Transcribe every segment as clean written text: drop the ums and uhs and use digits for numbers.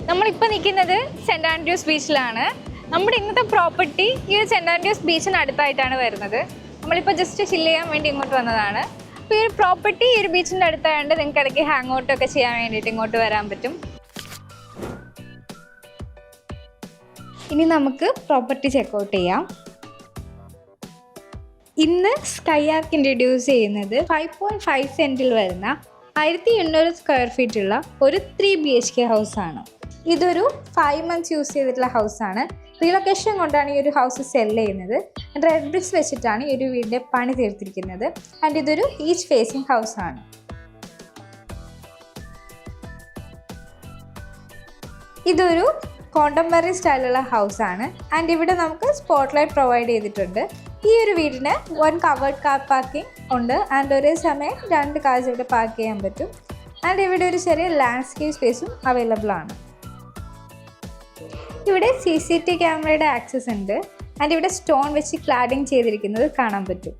നമ്മളിപ്പോൾ നിൽക്കുന്നത് cent Andrews ബീച്ചിലാണ്. നമ്മുടെ ഇന്നത്തെ പ്രോപ്പർട്ടി ഈ സെൻറ് ആൻഡ്രൂസ് ബീച്ചിന് അടുത്തായിട്ടാണ് വരുന്നത്. നമ്മളിപ്പോൾ ജസ്റ്റ് ചില്ല് ചെയ്യാൻ വേണ്ടി ഇങ്ങോട്ട് വന്നതാണ്. അപ്പോൾ ഈ ഒരു പ്രോപ്പർട്ടി ഈ ഒരു ബീച്ചിൻ്റെ അടുത്തായതുകൊണ്ട് നിങ്ങൾക്ക് ഇടയ്ക്ക് ഹാങ് ഔട്ടൊക്കെ ചെയ്യാൻ വേണ്ടിയിട്ട് ഇങ്ങോട്ട് വരാൻ പറ്റും. ഇനി നമുക്ക് പ്രോപ്പർട്ടി ചെക്കൗട്ട് ചെയ്യാം. ഇന്ന് സ്കൈ ആർക്ക് ഇൻട്രൊഡ്യൂസ് ചെയ്യുന്നത് 5.5 സെൻറ്റിൽ വരുന്ന 1800 സ്ക്വയർ ഫീറ്റ് ഉള്ള ഒരു 3 BHK ഹൗസാണ്. ഇതൊരു 5 months യൂസ് ചെയ്തിട്ടുള്ള ഹൗസാണ്. റീലൊക്കേഷൻ കൊണ്ടാണ് ഈ ഒരു ഹൗസ് സെല് ചെയ്യുന്നത്. റെഡ് ബ്രിക്സ് വെച്ചിട്ടാണ് ഈ ഒരു വീടിൻ്റെ പണി തീർത്തിരിക്കുന്നത്. ആൻഡ് ഇതൊരു ഈസ്റ്റ് ഫേസിങ് ഹൗസാണ്. ഇതൊരു കോണ്ടംപററി സ്റ്റൈലുള്ള ഹൗസാണ്. ആൻഡ് ഇവിടെ നമുക്ക് സ്പോട്ട് ലൈറ്റ് പ്രൊവൈഡ് ചെയ്തിട്ടുണ്ട്. ഈ ഒരു വീടിന് 1 കവേർഡ് കാർ പാർക്കിംഗ് ഉണ്ട്. ആൻഡ് ഒരേ സമയം 2 കാർസ് ഇവിടെ പാർക്ക് ചെയ്യാൻ പറ്റും. ആൻഡ് ഇവിടെ ഒരു ചെറിയ ലാൻഡ്സ്കേപ്പ് സ്പേസും അവൈലബിൾ ആണ്. ഇവിടെ CCTV ക്യാമറയുടെ ആക്സസ് ഉണ്ട്. ആൻഡ് ഇവിടെ സ്റ്റോൺ വെച്ച് ക്ലാഡിങ് ചെയ്തിരിക്കുന്നത് കാണാൻ പറ്റും.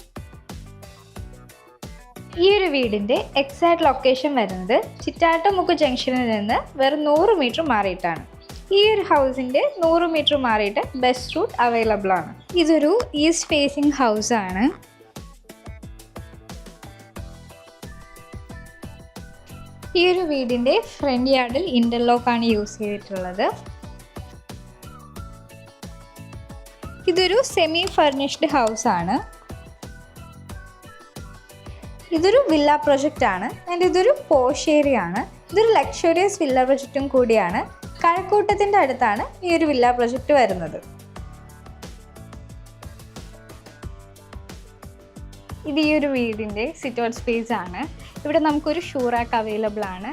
ഈ ഒരു വീടിൻ്റെ എക്സാക്ട് ലൊക്കേഷൻ വരുന്നത് ചിറ്റാട്ടുമുക്ക് ജംഗ്ഷനിൽ നിന്ന് വെറും 100 മീറ്റർ മാറിയിട്ടാണ്. ഈ ഒരു ഹൗസിൻ്റെ 100 മീറ്റർ മാറിയിട്ട് ബസ് റൂട്ട് അവൈലബിൾ ആണ്. ഇതൊരു ഈസ്റ്റ് ഫേസിങ് ഹൗസാണ്. ഈ ഒരു വീടിൻ്റെ ഫ്രണ്ട് യാർഡിൽ ഇൻ്റർലോക്കാണ് യൂസ് ചെയ്തിട്ടുള്ളത്. ഇതൊരു സെമി ഫർണിഷ്ഡ് ഹൗസാണ്. ഇതൊരു വില്ല പ്രൊജക്റ്റ് ആണ്. ആൻഡ് ഇതൊരു പോഷ് ഏരിയ ആണ്. ഇതൊരു ലക്ഷറിയസ് വില്ല പ്രൊജക്റ്റും കൂടിയാണ്. കഴക്കൂട്ടത്തിൻ്റെ അടുത്താണ് ഈ ഒരു വില്ല പ്രൊജക്റ്റ് വരുന്നത്. ഇത് ഈ ഒരു വീടിൻ്റെ സിറ്റ് ഔട്ട് സ്പേസ് ആണ്. ഇവിടെ നമുക്കൊരു ഷൂ റാക്ക് അവൈലബിൾ ആണ്.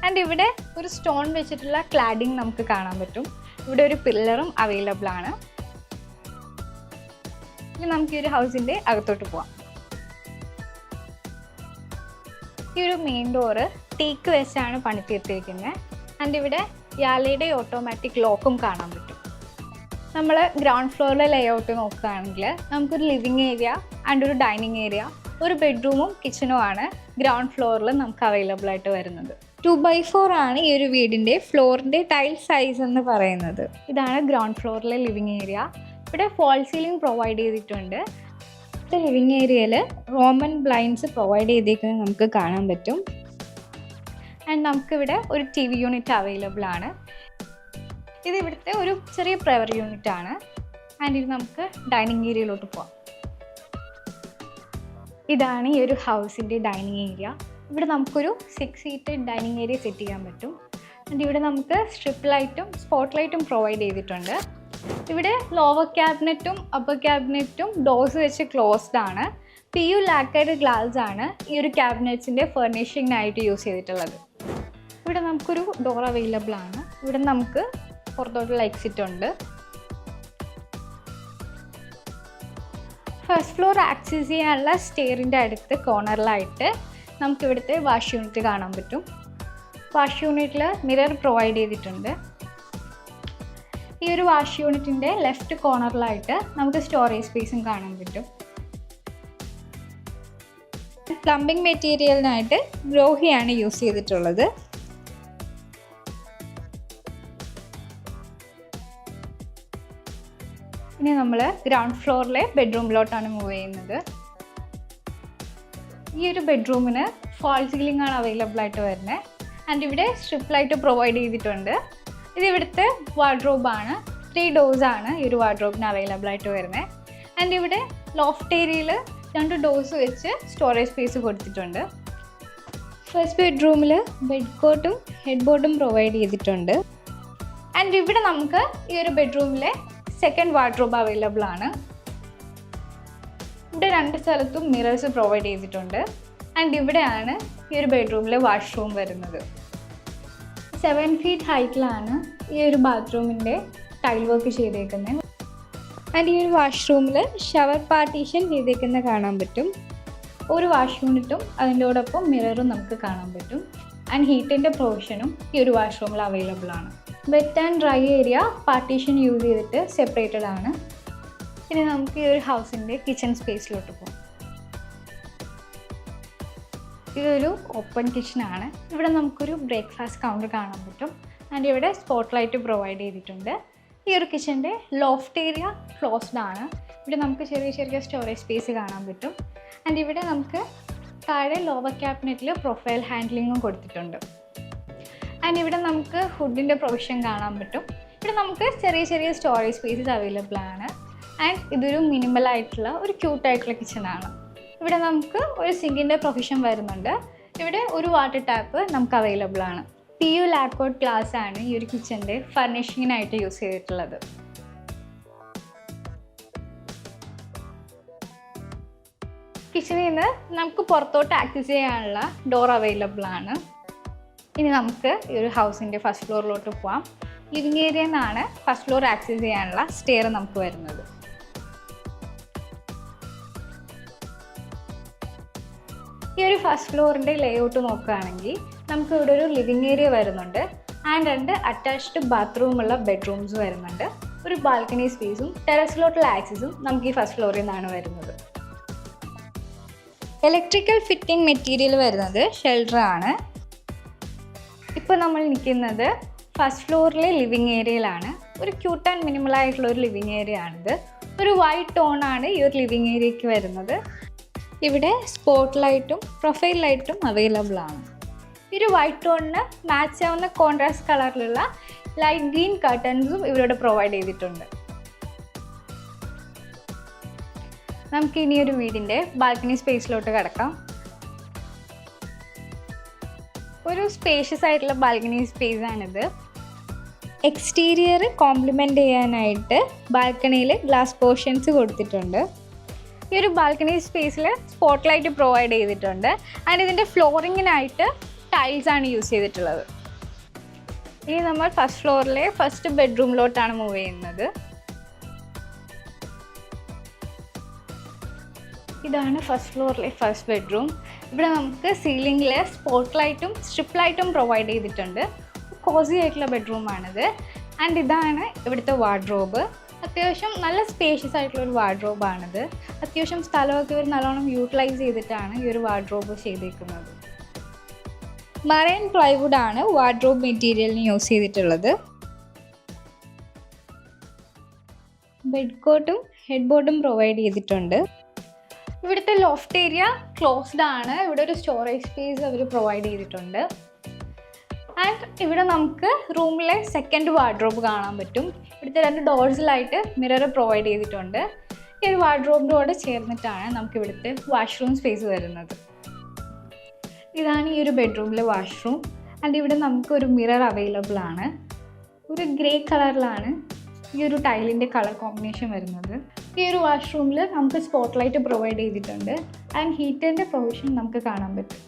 ആൻഡ് ഇവിടെ ഒരു സ്റ്റോൺ വെച്ചിട്ടുള്ള ക്ലാഡിങ് നമുക്ക് കാണാൻ പറ്റും. ഇവിടെ ഒരു പില്ലറും അവൈലബിൾ ആണ്. ഇനി നമുക്ക് ഈ ഒരു ഹൗസിൻ്റെ അകത്തോട്ട് പോവാം. ഈ ഒരു മെയിൻ ഡോറ് ടീക്ക് വെച്ചാണ് പണി തീർത്തിരിക്കുന്നത്. ആൻഡ് ഇവിടെ യാലയുടെ ഓട്ടോമാറ്റിക് ലോക്കും കാണാൻ പറ്റും. നമ്മൾ ഗ്രൗണ്ട് ഫ്ലോറിലെ ലേഔട്ട് നോക്കുകയാണെങ്കിൽ നമുക്കൊരു ലിവിങ് ഏരിയ ആൻഡ് ഒരു ഡൈനിങ് ഏരിയ, ഒരു ബെഡ്റൂമും കിച്ചണും ആണ് ഗ്രൗണ്ട് ഫ്ലോറിൽ നമുക്ക് അവൈലബിൾ ആയിട്ട് വരുന്നത്. 2x4 ആണ് ഈ ഒരു വീടിൻ്റെ ഫ്ലോറിൻ്റെ ടൈൽ സൈസ് എന്ന് പറയുന്നത്. ഇതാണ് ഗ്രൗണ്ട് ഫ്ലോറിലെ ലിവിങ് ഏരിയ. ഇവിടെ ഫോൾ സീലിംഗ് പ്രൊവൈഡ് ചെയ്തിട്ടുണ്ട്. ഇവിടെ ലിവിങ് ഏരിയയിൽ റോമൻ ബ്ലൈൻഡ്സ് പ്രൊവൈഡ് ചെയ്തേക്കുന്നത് നമുക്ക് കാണാൻ പറ്റും. ആൻഡ് നമുക്കിവിടെ ഒരു TV യൂണിറ്റ് അവൈലബിൾ ആണ്. ഇത് ഇവിടുത്തെ ഒരു ചെറിയ പ്രയർ യൂണിറ്റ് ആണ്. ആൻഡ് ഇത് നമുക്ക് ഡൈനിങ് ഏരിയയിലോട്ട് പോവാം. ഇതാണ് ഈ ഒരു ഹൗസിൻ്റെ ഡൈനിങ് ഏരിയ. ഇവിടെ നമുക്കൊരു 6 സീറ്റഡ് ഡൈനിങ് ഏരിയ സെറ്റ് ചെയ്യാൻ പറ്റും. ആൻഡ് ഇവിടെ നമുക്ക് സ്ട്രിപ്പ് ലൈറ്റും സ്പോട്ട് ലൈറ്റും പ്രൊവൈഡ് ചെയ്തിട്ടുണ്ട്. ഇവിടെ ലോവർ ക്യാബിനറ്റും അപ്പർ ക്യാബിനറ്റും ഡോർസ് വെച്ച് ക്ലോസ്ഡ് ആണ്. PU ലാക്കൈഡ് ഗ്ലാസ് ആണ് ഈ ഒരു ക്യാബിനറ്റ്സിൻ്റെ ഫർണിഷിങ്ങിനായിട്ട് യൂസ് ചെയ്തിട്ടുള്ളത്. ഇവിടെ നമുക്കൊരു ഡോർ അവൈലബിൾ ആണ്. ഇവിടെ നമുക്ക് പുറത്തോട്ടുള്ള എക്സിറ്റ് ഉണ്ട്. ഫസ്റ്റ് ഫ്ലോർ ആക്സസ് ചെയ്യാനുള്ള സ്റ്റെയറിൻ്റെ അടുത്ത് കോർണറിലായിട്ട് നമുക്കിവിടുത്തെ വാഷ് യൂണിറ്റ് കാണാൻ പറ്റും. വാഷ് യൂണിറ്റിൽ മിറർ പ്രൊവൈഡ് ചെയ്തിട്ടുണ്ട്. ഈ ഒരു വാഷ് യൂണിറ്റിൻ്റെ ലെഫ്റ്റ് കോർണറിലായിട്ട് നമുക്ക് സ്റ്റോറേജ് സ്പേസും കാണാൻ പറ്റും. പ്ലംബിംഗ് മെറ്റീരിയലിനായിട്ട് ഗ്രോഹിയാണ് യൂസ് ചെയ്തിട്ടുള്ളത്. ഇനി നമ്മൾ ഗ്രൗണ്ട് ഫ്ലോറിലെ ബെഡ്റൂമിലോട്ടാണ് മൂവ് ചെയ്യുന്നത്. ഈ ഒരു ബെഡ്റൂമിന് ഫാൾ സീലിംഗ് ആണ് അവൈലബിൾ ആയിട്ട് വരുന്നത്. ആൻഡ് ഇവിടെ സ്ട്രിപ്പ് ലൈറ്റ് പ്രൊവൈഡ് ചെയ്തിട്ടുണ്ട്. ഇത് ഇവിടുത്തെ വാർഡ്രോബാണ്. 3 ഡോർസ് ആണ് ഈ ഒരു വാർഡ്രോബിന് അവൈലബിൾ ആയിട്ട് വരുന്നത്. ആൻഡ് ഇവിടെ ലോഫ്റ്റ് ഏരിയയിൽ 2 ഡോർസ് വെച്ച് സ്റ്റോറേജ് സ്പേസ് കൊടുത്തിട്ടുണ്ട്. ഫസ്റ്റ് ബെഡ്റൂമിൽ ബെഡ് കോട്ടും ഹെഡ് ബോർഡും പ്രൊവൈഡ് ചെയ്തിട്ടുണ്ട്. ആൻഡ് ഇവിടെ നമുക്ക് ഈ ഒരു ബെഡ്റൂമിലെ സെക്കൻഡ് വാർഡ്രോബ് അവൈലബിൾ ആണ്. ഇവിടെ 2 സ്ഥലത്തും മിറേഴ്സ് പ്രൊവൈഡ് ചെയ്തിട്ടുണ്ട്. ആൻഡ് ഇവിടെയാണ് ഈ ഒരു ബെഡ്റൂമിലെ വാഷ്റൂം വരുന്നത്. 7 feet ഹൈറ്റിലാണ് ഈ ഒരു ബാത്റൂമിൻ്റെ ടൈൽ വർക്ക് ചെയ്തേക്കുന്നത്. ആൻഡ് ഈ ഒരു വാഷ്റൂമിൽ ഷവർ പാർട്ടീഷൻ ചെയ്തേക്കുന്നത് കാണാൻ പറ്റും. ഒരു വാഷ് യൂണിറ്റും അതിൻ്റെയോടൊപ്പം മിററും നമുക്ക് കാണാൻ പറ്റും. ആൻഡ് ഹീറ്റിൻ്റെ പ്രൊവിഷനും ഈ ഒരു വാഷ്റൂമിൽ അവൈലബിൾ ആണ്. Wet and dry area partition use ചെയ്തിട്ട് സെപ്പറേറ്റഡ് ആണ്. ഇനി നമുക്ക് ഈ ഒരു ഹൗസിൻ്റെ കിച്ചൺ സ്പേസിലോട്ട് പോകാം. ഇതൊരു ഓപ്പൺ കിച്ചണാണ്. ഇവിടെ നമുക്കൊരു ബ്രേക്ക്ഫാസ്റ്റ് കൗണ്ടർ കാണാൻ പറ്റും. ആൻഡ് ഇവിടെ സ്പോട്ട് ലൈറ്റ് പ്രൊവൈഡ് ചെയ്തിട്ടുണ്ട്. ഈ ഒരു കിച്ചൻ്റെ ലോഫ്റ്റ് ഏരിയ ക്ലോസ്ഡ് ആണ്. ഇവിടെ നമുക്ക് ചെറിയ ചെറിയ സ്റ്റോറേജ് സ്പേസ് കാണാൻ പറ്റും. ആൻഡ് ഇവിടെ നമുക്ക് താഴെ ലോവർ ക്യാബിനറ്റിൽ പ്രൊഫൈൽ ഹാൻഡ്ലിങ്ങും കൊടുത്തിട്ടുണ്ട്. ആൻഡ് ഇവിടെ നമുക്ക് ഫുഡിൻ്റെ പ്രൊവിഷൻ കാണാൻ പറ്റും. ഇവിടെ നമുക്ക് ചെറിയ ചെറിയ സ്റ്റോറേജ് സ്പേസസ് അവൈലബിൾ ആണ്. ആൻഡ് ഇതൊരു മിനിമലായിട്ടുള്ള ഒരു ക്യൂട്ടായിട്ടുള്ള കിച്ചണാണ്. ഇവിടെ നമുക്ക് ഒരു സിങ്കിൻ്റെ പ്രൊവിഷൻ വരുന്നുണ്ട്. ഇവിടെ ഒരു വാട്ടർ ടാപ്പ് നമുക്ക് അവൈലബിൾ ആണ്. PU ലാക്കോട്ട് ഗ്ലാസ് ആണ് ഈ ഒരു കിച്ചൻ്റെ ഫർണിഷിങ്ങിനായിട്ട് യൂസ് ചെയ്തിട്ടുള്ളത്. കിച്ചണിൽ നിന്ന് നമുക്ക് പുറത്തോട്ട് ആക്സസ് ചെയ്യാനുള്ള ഡോർ അവൈലബിൾ ആണ്. ഇനി നമുക്ക് ഈ ഒരു ഹൗസിൻ്റെ ഫസ്റ്റ് ഫ്ലോറിലോട്ട് പോവാം. ലിവിങ് ഏരിയയിൽ നിന്നാണ് ഫസ്റ്റ് ഫ്ലോർ ആക്സസ് ചെയ്യാനുള്ള സ്റ്റെയർ നമുക്ക് വരുന്നത്. ഈ ഒരു ഫസ്റ്റ് ഫ്ലോറിൻ്റെ ലേഔട്ട് നോക്കുകയാണെങ്കിൽ നമുക്ക് ഇവിടെ ഒരു ലിവിങ് ഏരിയ വരുന്നുണ്ട്. ആൻഡ് 2 അറ്റാച്ച്ഡ് ബാത്റൂമുള്ള ബെഡ്റൂംസ് വരുന്നുണ്ട്. ഒരു ബാൽക്കണി സ്പേസും ടെറസിലോട്ടുള്ള ആക്സസും നമുക്ക് ഈ ഫസ്റ്റ് ഫ്ലോറിൽ നിന്നാണ് വരുന്നത്. ഇലക്ട്രിക്കൽ ഫിറ്റിംഗ് മെറ്റീരിയൽ വരുന്നത് ഷെൽട്ടർ ആണ്. ഇപ്പോൾ നമ്മൾ നിൽക്കുന്നത് ഫസ്റ്റ് ഫ്ലോറിലെ ലിവിങ് ഏരിയയിലാണ്. ഒരു ക്യൂട്ട് ആൻഡ് മിനിമൽ ആയിട്ടുള്ള ഒരു ലിവിങ് ഏരിയ ആണിത്. ഒരു വൈറ്റ് ടോൺ ആണ് ഈ ഒരു ലിവിങ് ഏരിയയ്ക്ക് വരുന്നത്. ഇവിടെ സ്പോട്ട് ലൈറ്റും പ്രൊഫൈൽ ലൈറ്റും അവൈലബിൾ ആണ്. ഈ ഒരു വൈറ്റ് ടോണിന് മാച്ച് ആവുന്ന കോൺട്രാസ്റ്റ് കളറിലുള്ള ലൈറ്റ് ഗ്രീൻ കർട്ടൻസും ഇവരോട് പ്രൊവൈഡ് ചെയ്തിട്ടുണ്ട്. നമുക്ക് ഇനി ഒരു വീടിൻ്റെ ബാൽക്കണി സ്പേസിലോട്ട് കിടക്കാം. ഒരു സ്പേഷ്യസ് ആയിട്ടുള്ള ബാൽക്കണി സ്പേസ് ആണിത്. എക്സ്റ്റീരിയർ കോംപ്ലിമെൻ്റ് ചെയ്യാനായിട്ട് ബാൽക്കണിയിൽ ഗ്ലാസ് പോർഷൻസ് കൊടുത്തിട്ടുണ്ട്. ഈ ഒരു ബാൽക്കണി സ്പേസിൽ സ്പോട്ട് ലൈറ്റ് പ്രൊവൈഡ് ചെയ്തിട്ടുണ്ട്. ആൻഡ് ഇതിൻ്റെ ഫ്ലോറിങ്ങിനായിട്ട് ടൈൽസ് ആണ് യൂസ് ചെയ്തിട്ടുള്ളത്. ഇനി നമ്മൾ ഫസ്റ്റ് ഫ്ലോറിലെ ഫസ്റ്റ് ബെഡ്റൂമിലോട്ടാണ് മൂവ് ചെയ്യുന്നത്. ഇതാണ് ഫസ്റ്റ് ഫ്ലോറിലെ ഫസ്റ്റ് ബെഡ്റൂം. ഇവിടെ നമുക്ക് സീലിംഗിൽ സ്പോട്ട് ലൈറ്റും സ്ട്രിപ്പ് ലൈറ്റും പ്രൊവൈഡ് ചെയ്തിട്ടുണ്ട്. കോസി ആയിട്ടുള്ള ബെഡ്റൂമാണിത്. ആൻഡ് ഇതാണ് ഇവിടുത്തെ വാർഡ്രോബ്. അത്യാവശ്യം നല്ല സ്പേഷ്യസ് ആയിട്ടുള്ളൊരു വാർഡ്രോബാണിത്. അത്യാവശ്യം സ്ഥലമൊക്കെ ഇവർ നല്ലോണം യൂട്ടിലൈസ് ചെയ്തിട്ടാണ് ഈ ഒരു വാർഡ്രോബ് ചെയ്തിരിക്കുന്നത്. മറൈൻ പ്ലൈവുഡ് ആണ് വാർഡ്രോബ് മെറ്റീരിയലിന് യൂസ് ചെയ്തിട്ടുള്ളത്. ബെഡ് കോട്ടും ഹെഡ് ബോർഡും പ്രൊവൈഡ് ചെയ്തിട്ടുണ്ട്. ഇവിടുത്തെ ലോഫ്റ്റ് ഏരിയ ക്ലോസ്ഡ് ആണ്. ഇവിടെ ഒരു സ്റ്റോറേജ് സ്പേസ് അവർ പ്രൊവൈഡ് ചെയ്തിട്ടുണ്ട്. ആൻഡ് ഇവിടെ നമുക്ക് റൂമിലെ സെക്കൻഡ് വാർഡ്രോബ് കാണാൻ പറ്റും. ഇവിടുത്തെ 2 ഡോർസിലായിട്ട് മിറർ പ്രൊവൈഡ് ചെയ്തിട്ടുണ്ട്. ഈ ഒരു വാർഡ്രോബിനോട് ചേർന്നിട്ടാണ് നമുക്ക് ഇവിടുത്തെ വാഷ്റൂം സ്പേസ് വരുന്നത്. ഇതാണ് ഈ ഒരു ബെഡ്റൂമിലെ വാഷ്റൂം. ആൻഡ് ഇവിടെ നമുക്ക് ഒരു മിറർ അവൈലബിൾ ആണ്. ഒരു ഗ്രേ കളറിലാണ് ഈ ഒരു ടൈലിൻ്റെ കളർ കോമ്പിനേഷൻ വരുന്നത്. ഈ ഒരു വാഷ്റൂമിൽ നമുക്ക് സ്പോട്ട് ലൈറ്റ് പ്രൊവൈഡ് ചെയ്തിട്ടുണ്ട്. ആൻഡ് ഹീറ്ററിൻ്റെ പ്രൊവിഷൻ നമുക്ക് കാണാൻ പറ്റും.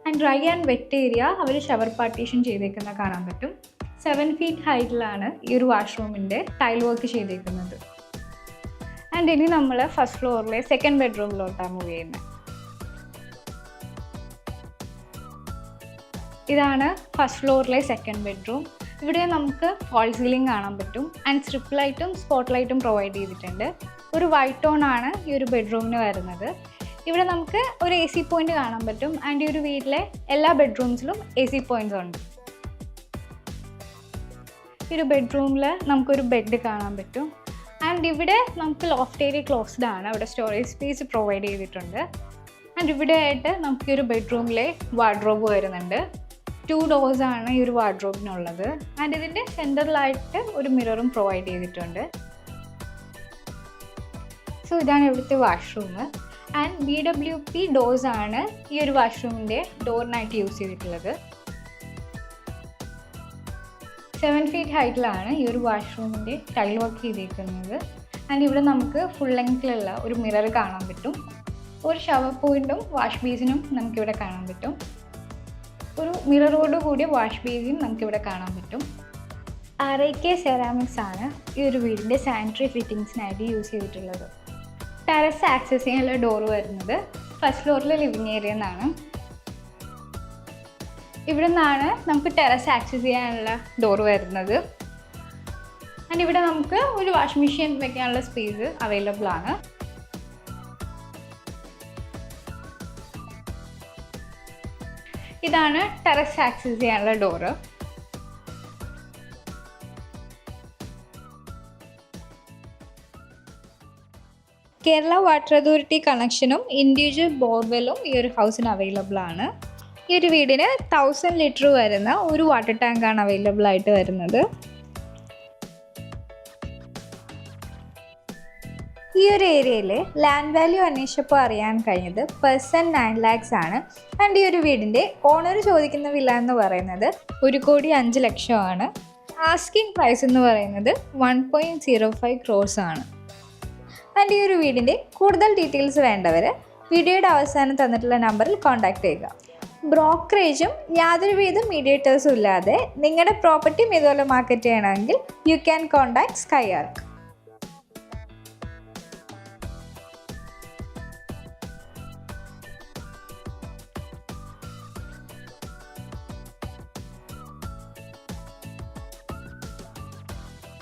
And dry and wet area അവർ ഷവർ പാർട്ടീഷൻ ചെയ്തേക്കുന്ന കാണാൻ പറ്റും. 7 feet ഹൈറ്റിലാണ് ഈ ഒരു വാഷ്റൂമിൻ്റെ ടൈൽ വർക്ക് ചെയ്തേക്കുന്നത്. ആൻഡ് ഇനി നമ്മൾ ഫസ്റ്റ് ഫ്ലോറിലെ സെക്കൻഡ് ബെഡ്റൂമിലോട്ടാണ് മൂവ് ചെയ്യുന്നത്. ഇതാണ് ഫസ്റ്റ് ഫ്ലോറിലെ സെക്കൻഡ് ബെഡ്റൂം. ഇവിടെ നമുക്ക് ഫാൾ സീലിംഗ് കാണാൻ പറ്റും. ആൻഡ് സ്ട്രിപ്പ് ലൈറ്റും സ്പോട്ട് ലൈറ്റും പ്രൊവൈഡ് ചെയ്തിട്ടുണ്ട്. ഒരു വൈറ്റ് ടോൺ ആണ് ഈ ഒരു ബെഡ്റൂമിന് വരുന്നത്. ഇവിടെ നമുക്ക് ഒരു AC പോയിന്റ് കാണാൻ പറ്റും. ആൻഡ് ഈ ഒരു വീട്ടിലെ എല്ലാ ബെഡ്റൂംസിലും AC പോയിന്റ്സ് ഉണ്ട്. ഈ ഒരു ബെഡ്റൂമിൽ നമുക്കൊരു ബെഡ് കാണാൻ പറ്റും. ആൻഡ് ഇവിടെ നമുക്ക് ലോഫ്റ്റ് ഏരിയ ക്ലോസ്ഡ് ആണ്. അവിടെ സ്റ്റോറേജ് സ്പേസ് പ്രൊവൈഡ് ചെയ്തിട്ടുണ്ട്. ആൻഡ് ഇവിടെ ആയിട്ട് നമുക്ക് ഈ ഒരു ബെഡ്റൂമിലെ വാർഡ്രോബ് വരുന്നുണ്ട്. 2 doors ആണ് ഈ ഒരു വാർഡ്രോബിനുള്ളത്. ആൻഡ് ഇതിൻ്റെ സെൻറ്ററിലായിട്ട് ഒരു മിററും പ്രൊവൈഡ് ചെയ്തിട്ടുണ്ട്. സോ ഇതാണ് ഇവിടുത്തെ വാഷ്റൂം. ആൻഡ് BWP ഡോർസ് ആണ് ഈ ഒരു വാഷ്റൂമിൻ്റെ ഡോറിനായിട്ട് യൂസ് ചെയ്തിട്ടുള്ളത്. 7 feet ഹൈറ്റിലാണ് ഈ ഒരു വാഷ്റൂമിൻ്റെ ടൈൽ വർക്ക് ചെയ്തിരിക്കുന്നത്. ആൻഡ് ഇവിടെ നമുക്ക് ഫുൾ ലെങ്ത്തിലുള്ള ഒരു മിറർ കാണാൻ പറ്റും. ഒരു ഷവർ പോയിൻറ്റും വാഷ് ബേസിനും നമുക്കിവിടെ കാണാൻ പറ്റും. ഒരു മിററോട് കൂടിയ വാഷ് ബേസിൻ നമുക്കിവിടെ കാണാൻ പറ്റും. RIK സെറാമിക്സ് ആണ് ഈ ഒരു വീടിൻ്റെ സാനിറ്ററി ഫിറ്റിങ്സിനായിട്ട് യൂസ് ചെയ്തിട്ടുള്ളത്. ടെറസ് ആക്സസ് ചെയ്യാനുള്ള ഡോർ വരുന്നത് ഫസ്റ്റ് ഫ്ലോറിലെ ലിവിങ് ഏരിയ നിന്നാണ്. ഇവിടെ നിന്നാണ് നമുക്ക് ടെറസ് ആക്സസ് ചെയ്യാനുള്ള ഡോർ വരുന്നത്. ആൻഡ് ഇവിടെ നമുക്ക് ഒരു വാഷിംഗ് മെഷീൻ വെക്കാനുള്ള സ്പേസ് അവൈലബിൾ ആണ്. ഇതാണ് ടെറസ് ആക്സസ് ചെയ്യാനുള്ള ഡോറ്. കേരള വാട്ടർ അതോറിറ്റി കണക്ഷനും ഇൻഡിവിജ്വൽ ബോർവെല്ലും ഈ ഒരു ഹൗസിന് അവൈലബിൾ ആണ്. ഈ ഒരു വീടിന് 1000 ലിറ്റർ വരുന്ന ഒരു വാട്ടർ ടാങ്കാണ് അവൈലബിൾ ആയിട്ട് വരുന്നത്. ഈ ഒരു ഏരിയയിൽ ലാൻഡ് വാല്യൂ അന്വേഷിച്ചപ്പോൾ അറിയാൻ കഴിഞ്ഞത് പെർസൺ 9 lakhs ആണ്. ആൻഡ് ഈ ഒരു വീടിൻ്റെ ഓണർ ചോദിക്കുന്ന വില എന്ന് പറയുന്നത് 1,05,00,000 ആണ്. ആസ്കിങ് പ്രൈസ് എന്ന് പറയുന്നത് 1.05 crores ആണ്. ആൻഡ് ഈ ഒരു വീടിൻ്റെ കൂടുതൽ ഡീറ്റെയിൽസ് വേണ്ടവർ വീഡിയോയുടെ അവസാനം തന്നിട്ടുള്ള നമ്പറിൽ കോൺടാക്ട് ചെയ്യുക. ബ്രോക്കറേജും യാതൊരുവിധ മീഡിയേറ്റേഴ്സും ഇല്ലാതെ നിങ്ങളുടെ പ്രോപ്പർട്ടിയും ഇതുപോലെ മാർക്കറ്റ് ചെയ്യണമെങ്കിൽ you can contact sky arc.